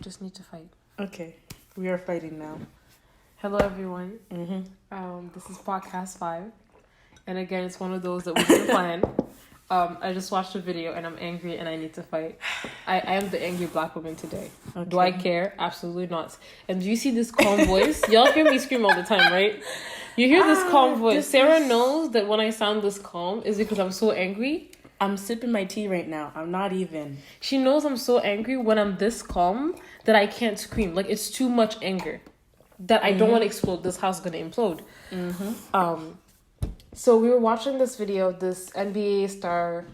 just need to fight. Okay, we are fighting now. Hello, everyone. This is podcast 5, and again, it's one of those that we didn't plan. I just watched a video and I'm angry and I need to fight. I am the angry black woman today. Okay. Do I care? Absolutely not. And do you see this calm voice? Y'all hear me scream all the time, right? You hear this calm voice. Sarah knows that when I sound this calm is because I'm so angry. I'm sipping my tea right now. I'm not even. She knows I'm so angry when I'm this calm that I can't scream. Like, it's too much anger that I don't want to explode. This house is going to implode. So we were watching this video, this NBA star,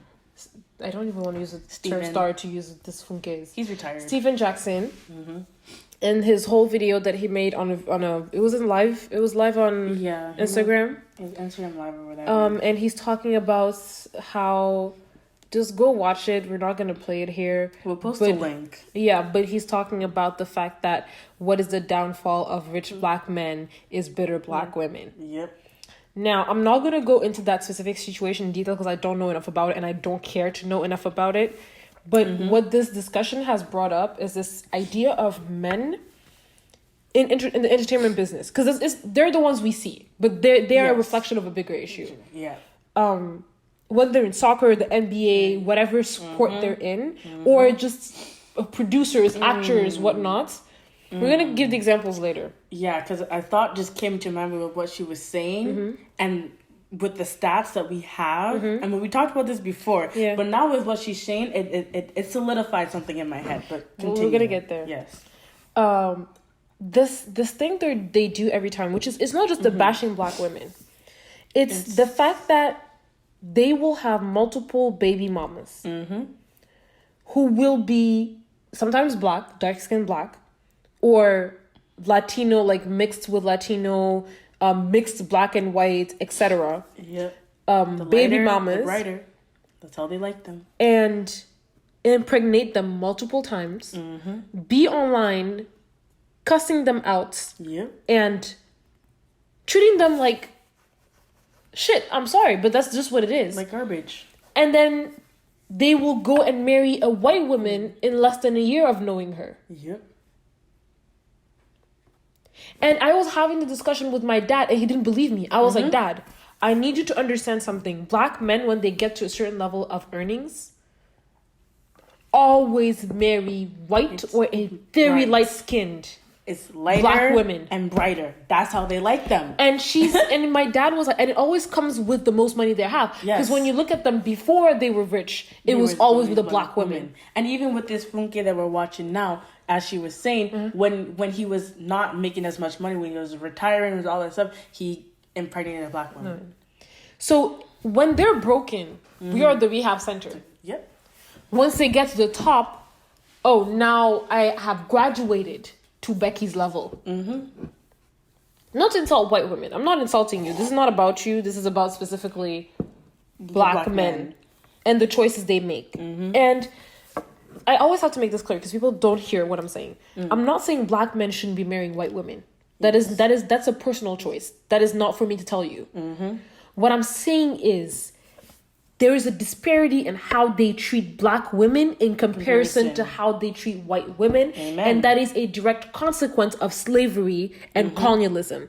I don't even want to use the term star to use this funkes. He's retired. Stephen Jackson. And his whole video that he made on a it was live on Instagram. Instagram live or whatever. And he's talking about how just go watch it. We're not gonna play it here. We'll post a link. Yeah, but he's talking about the fact that what is the downfall of rich black men is bitter black women. Yep. Now, I'm not going to go into that specific situation in detail because I don't know enough about it and I don't care to know enough about it. But what this discussion has brought up is this idea of men in the entertainment business. Because they're the ones we see, but they are a reflection of a bigger issue. Yeah. Whether they're in soccer, the NBA, whatever sport they're in, or just producers, actors, whatnot. We're going to give the examples later. Yeah, because I thought just came to mind with what she was saying and with the stats that we have. I mean, we talked about this before, but now with what she's saying, it solidified something in my head. But continue. We're going to get there. Yes. This thing they do every time, which is, it's not just the bashing black women. It's the fact that they will have multiple baby mamas who will be sometimes black, dark-skinned black, or Latino, like mixed with Latino, mixed black and white, etc. Yep. Baby mamas. The brighter. That's how they like them. And impregnate them multiple times. Be online, cussing them out. Yep. And treating them like shit. I'm sorry, but that's just what it is. Like garbage. And then they will go and marry a white woman in less than a year of knowing her. Yep. And I was having the discussion with my dad, and he didn't believe me. I was like, Dad, I need you to understand something. Black men, when they get to a certain level of earnings, always marry white or a very light-skinned it's lighter black women. And brighter. That's how they like them. And and my dad was like, and it always comes with the most money they have. Because when you look at them before they were rich, it was always with the black women. And even with this funke that we're watching now, as she was saying, when he was not making as much money, when he was retiring and all that stuff, he impregnated a black woman. So when they're broken, we are the rehab center. Yep. Once they get to the top, now I have graduated to Becky's level. Not to insult white women. I'm not insulting you. This is not about you. This is about specifically black men and the choices they make. And I always have to make this clear because people don't hear what I'm saying. I'm not saying black men shouldn't be marrying white women. That's a personal choice. That is not for me to tell you. What I'm saying is there is a disparity in how they treat black women in comparison to how they treat white women. Amen. And that is a direct consequence of slavery and colonialism.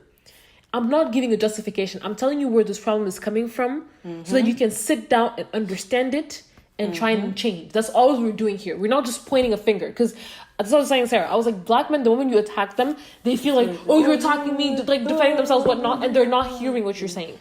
I'm not giving a justification. I'm telling you where this problem is coming from so that you can sit down and understand it and try and change. That's all we're doing here. We're not just pointing a finger. Because that's what I was saying, Sarah. I was like, black men, the moment you attack them, they feel like, you're attacking me, like defending themselves, whatnot, and they're not hearing what you're saying.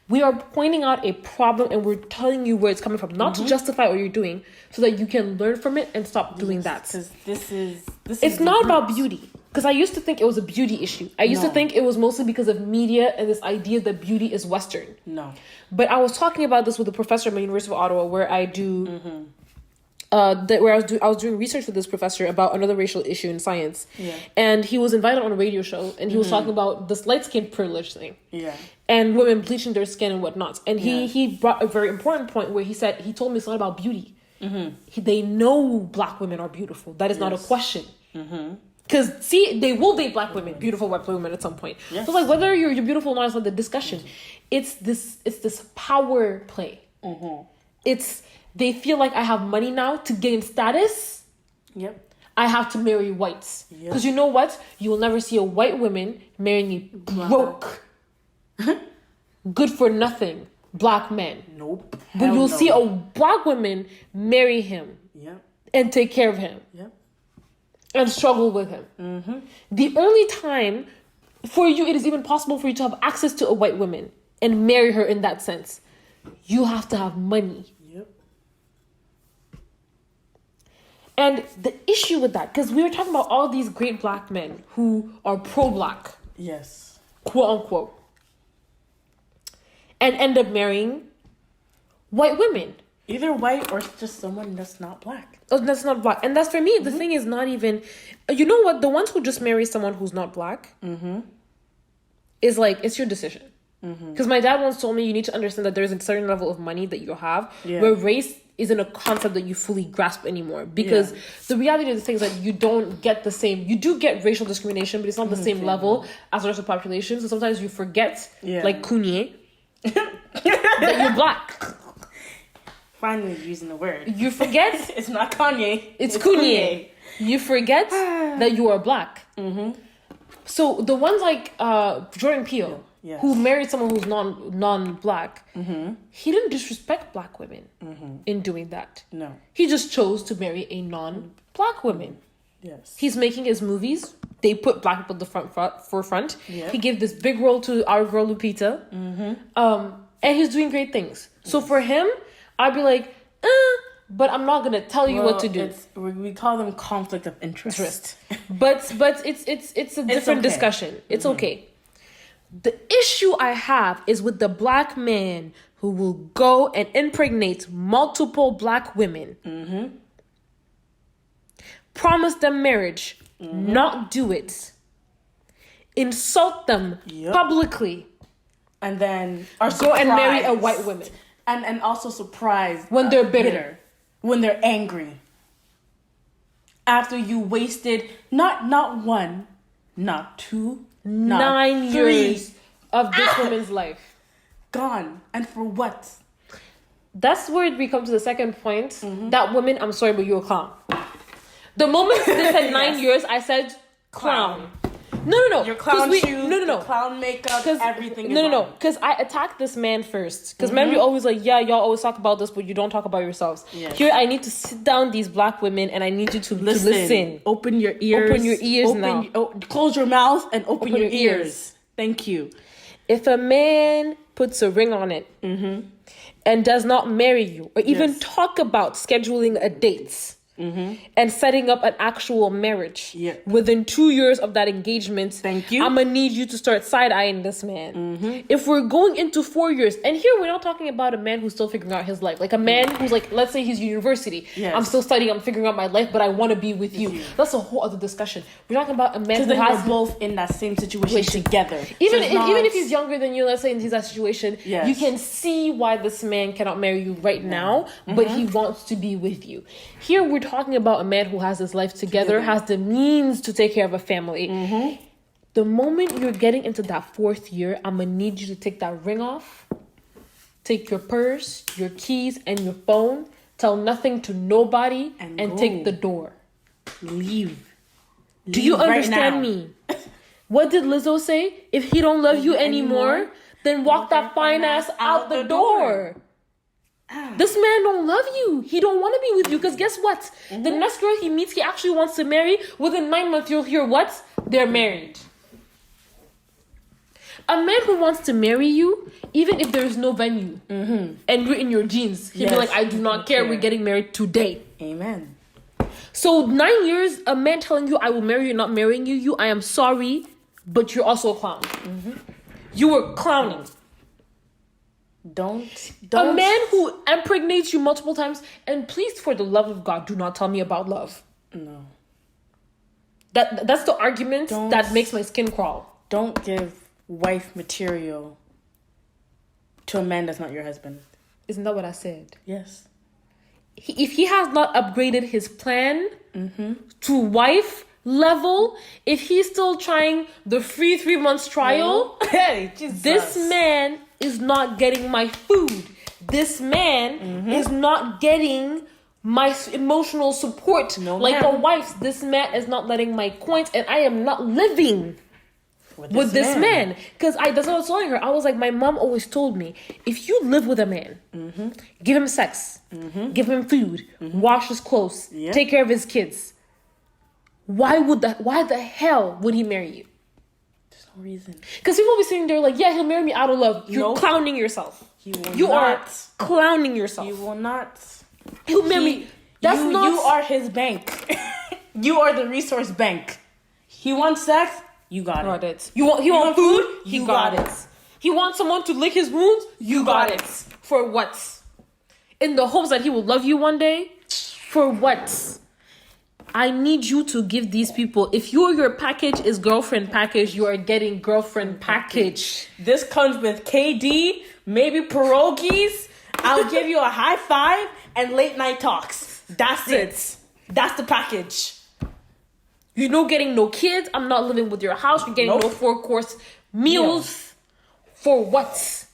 We are pointing out a problem and we're telling you where it's coming from, not to justify what you're doing, so that you can learn from it and stop doing that. Because this is it's not about beauty. Because I used to think it was a beauty issue. I used to think it was mostly because of media and this idea that beauty is Western. No. But I was talking about this with a professor at the University of Ottawa, where I do where I was doing research with this professor about another racial issue in science. Yeah. And he was invited on a radio show and he was talking about this light skin privilege thing. Yeah. And women bleaching their skin and whatnot. And he brought a very important point where he told me it's not about beauty. They know black women are beautiful. That is not a question. Because, see, they will date black women, beautiful white women at some point. Yes. So, like, whether you're beautiful or not is not the discussion. It's this power play. It's, they feel like I have money now to gain status. Yep. I have to marry whites. Because you know what? You will never see a white woman marrying a broke, good for nothing black man. Nope. But you'll see a black woman marry him. Yep. And take care of him. Yep. And struggle with him. Mm-hmm. The only time for you it is even possible for you to have access to a white woman and marry her in that sense, you have to have money. Yep. And the issue with that, because we were talking about all these great black men who are pro-black. Yes. Quote unquote. And end up marrying white women. Either white or just someone that's not black. Oh, that's not black. And that's for me, the thing is not even... You know what? The ones who just marry someone who's not black is like, it's your decision. Because my dad once told me you need to understand that there's a certain level of money that you have where race isn't a concept that you fully grasp anymore. Because the reality of the thing is that you don't get the same... You do get racial discrimination, but it's not the same level as the rest of the population. So sometimes you forget, like Kanye, that you're black. Finally using the word. You forget... It's not Kanye. It's Kanye. You forget that you are black. So the ones like Jordan Peele, who married someone who's non-black, he didn't disrespect black women in doing that. No. He just chose to marry a non-black woman. Yes. He's making his movies. They put black people at the forefront. Yeah. He gave this big role to our girl Lupita. And he's doing great things. So for him, I'd be like, but I'm not gonna tell you what to do. We call them conflict of interest. But it's a different discussion. It's okay. The issue I have is with the black man who will go and impregnate multiple black women, promise them marriage, not do it, insult them publicly, and then go and marry a white woman. And also surprised when they're bitter, when they're angry. After you wasted not one, not two, 9 years of this woman's life. Gone. And for what? That's where we come to the second point. That woman, I'm sorry, but you're a clown. The moment they said 9 years, I said clown. No. Your clown shoes, no. Clown makeup, everything. No. Because I attacked this man first. Because men, we always like, y'all always talk about this, but you don't talk about yourselves. Yes. Here, I need to sit down these black women and I need you to listen. Open your ears. Now. Close your mouth and open your ears. Thank you. If a man puts a ring on it and does not marry you or even talk about scheduling a date, and setting up an actual marriage within 2 years of that engagement, thank you. I'm gonna need you to start side-eyeing this man. If we're going into 4 years, and here we're not talking about a man who's still figuring out his life, like a man who's like, let's say he's university, I'm still studying, I'm figuring out my life, but I want to be with you. That's a whole other discussion. We're talking about a man who has both in that same situation together. Even if he's younger than you, let's say in that situation, you can see why this man cannot marry you right now, but he wants to be with you. Here we're talking about a man who has his life together, has the means to take care of a family. The moment you're getting into that 4th year, I'm gonna need you to take that ring off, take your purse, your keys, and your phone, tell nothing to nobody, and take the door. Leave. Do you understand me? What did Lizzo say? If he don't love you anymore, then walk that fine ass out the door. This man don't love you. He don't want to be with you because guess what? The next girl he meets, he actually wants to marry. Within 9 months, you'll hear what? They're married. A man who wants to marry you, even if there's no venue and you're in your jeans, he'll be like, I do not care. We're getting married today. Amen. So 9 years, a man telling you, I will marry you, not marrying you, I am sorry, but you're also a clown. You were clowning. Don't. A man who impregnates you multiple times, and please, for the love of God, do not tell me about love. No. That's the argument that makes my skin crawl. Don't give wife material to a man that's not your husband. Isn't that what I said? Yes. If he has not upgraded his plan to wife level, if he's still trying the free 3 months trial, this man is not getting my food. This man is not getting my emotional support. No, like ma'am. the wives, this man is not letting my coins, and I am not living with this man. Because that's what I was telling her. I was like, my mom always told me, if you live with a man, give him sex, give him food, wash his clothes, take care of his kids, why the hell would he marry you? There's no reason. Because people will be sitting there like, yeah, he'll marry me out of love. You're clowning yourself. You are clowning yourself. You will not. He'll marry me. That's you, not... You are his bank. You are the resource bank. He wants sex. You got it. He want food? He got it. He wants someone to lick his wounds? You got it. For what? In the hopes that he will love you one day? For what? I need you to give these people, if your package is girlfriend package, you are getting girlfriend package. This comes with KD, maybe pierogies. I'll give you a high five and late night talks. That's it. That's the package. You're not getting no kids. I'm not living with your house. You're getting no 4-course meals. For what?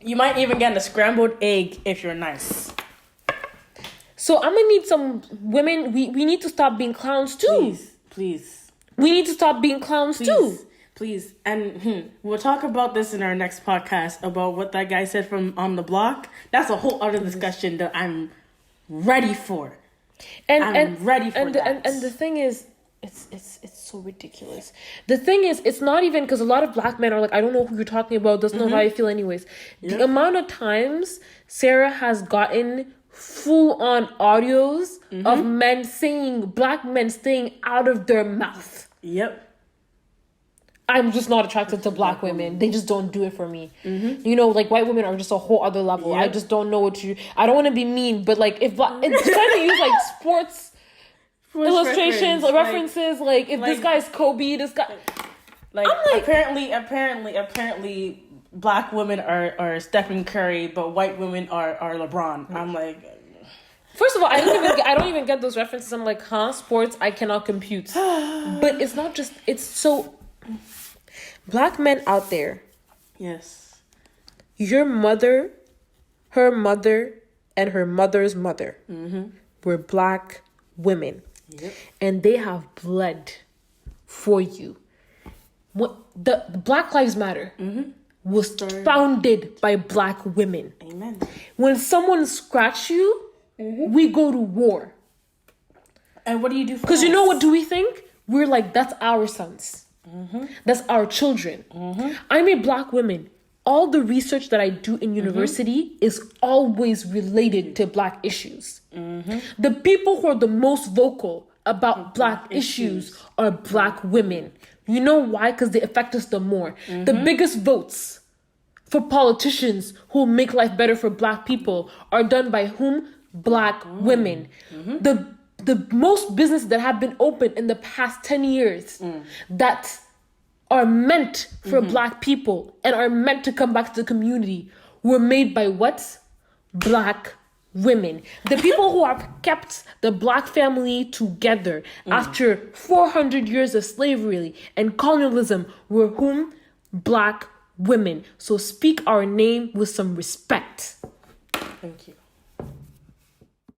You might even get a scrambled egg if you're nice. So I'm gonna need some women. We need to stop being clowns too. Please. We need to stop being clowns too. Please. And we'll talk about this in our next podcast about what that guy said from on the block. That's a whole other discussion that I'm ready for. I'm ready for that. And the thing is, it's so ridiculous. The thing is, it's not even because a lot of black men are like, I don't know who you're talking about. Doesn't know how I feel anyways. The amount of times Sarah has gotten full on audios of black men saying out of their mouth, I'm just not attracted to black women. They just don't do it for me. You know, like white women are just a whole other level. I just don't know I don't want to be mean, but like if it's trying to use like sports illustrations, references, like if this guy's Kobe, this guy, like apparently black women are Stephen Curry, but white women are LeBron. I'm like, first of all, I don't even get those references. I'm like, sports, I cannot compute. But it's not just, it's so, black men out there. Yes. Your mother, her mother, and her mother's mother were black women. And they have bled for you. The Black Lives Matter was founded by black women. Amen. When someone scratch you, we go to war. And what do you do? Because you know what do we think? We're like, that's our sons. That's our children. I'm a black woman. All the research that I do in university is always related to black issues. The people who are the most vocal about black issues are black women. You know why? Because they affect us the more. The biggest votes for politicians who make life better for black people are done by whom? Black women. The most businesses that have been opened in the past 10 years that are meant for black people and are meant to come back to the community were made by what? Black women. The people who have kept the black family together after 400 years of slavery and colonialism were whom? Black women. So speak our name with some respect. Thank you.